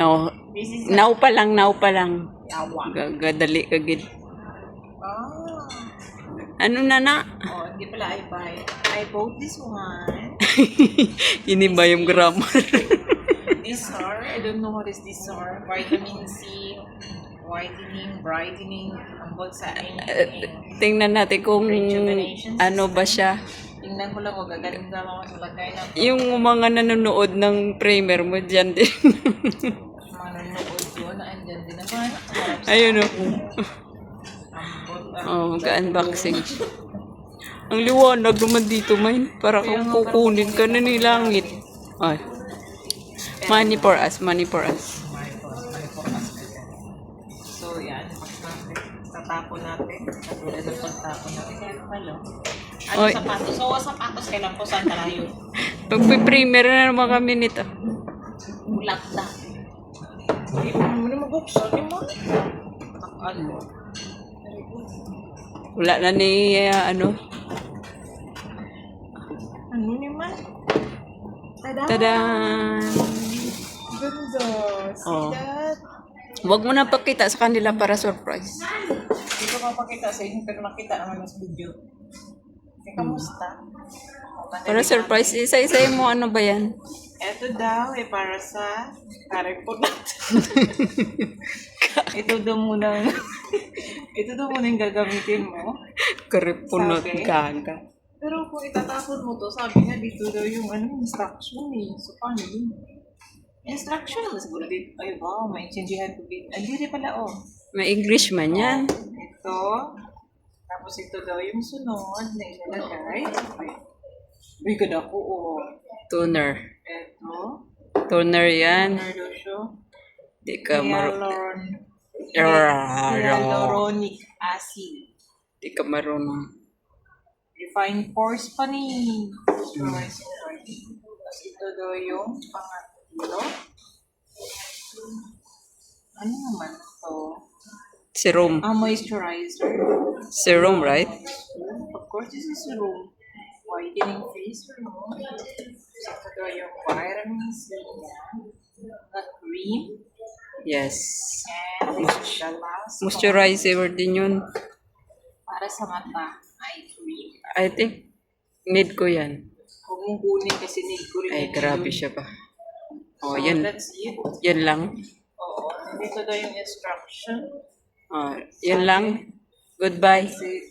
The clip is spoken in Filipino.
Oh, This is now pa lang, now pa lang. yawa. Gadali kagid. Oh. Ano na na? Oh, hindi pala I buy. I bought this one. Ini ba yung grammar? These are, I don't know what is this are. Vitamin C, whitening, brightening, ambot sa anything. Tingnan natin kung Rejuvenation ano ba siya. Tingnan ko lang kung gagaling daw ako sa lagay ng Yung mga nanonood ng primer mo dyan din. manonood yun. Andyan din naman. Ayun o. Ambot. Oh, mag-unboxing. Ang liwanag naman dito, man. Para kung kukunin ka na ni langit. Ay. Money for us, money for us. So, yan. Tatapon natin. Katulad ng pagtapon natin. Kaya pala. Ano Oy. sapatos? So, sapatos kailan po saan tayo? Pag-primer na naman kami nito. Ulat na. Hindi mo na mag-buksan. Hindi mo. Ano? Wala na ni, ano. Ano naman? Tada! Tada! Ganda. See Oh. that? Huwag mo na pakita sa kanila para surprise. Hindi ko mapakita sa inyo pero nakita naman sa video. Kamusta? Para surprise, isa-isa mo ano ba yan? Ito daw ay para sa karipot. Ito daw muna ito daw muna yung gagamitin mo. Karipunot Sabi? gaga. Pero kung itatapon mo to, sabi nga dito daw yung instruction eh. So paano yun? Instruction naman siguro dito. Ay wow, maintindihan ko dito. Ay, hindi pala oh. May English man yan. Ito. Tapos ito daw yung sunod na ilalagay. Uy, ganda ko oh. Toner. Ito. Toner yan. Ano daw siya? Di ka Hyaluronic acid. Di ka marunong. Refined pores pa ni. Tapos ito daw yung pangatlo. Ano naman to? Serum. Moisturizer. Serum, right? Of course, this is serum. Whitening face serum. Ito daw yung vitamin C. The cream. Yes. And this is the last one. Moisturizer din yun. Para sa mata. Eye cream. I think, need ko yan. Huwag mong kunin kasi need ko rin. Ay, yun. grabe siya pa. Oh, So, yan. that's it. Yan lang. Oo. Dito daw yung instruction. Oh, yan lang. Goodbye. That's it.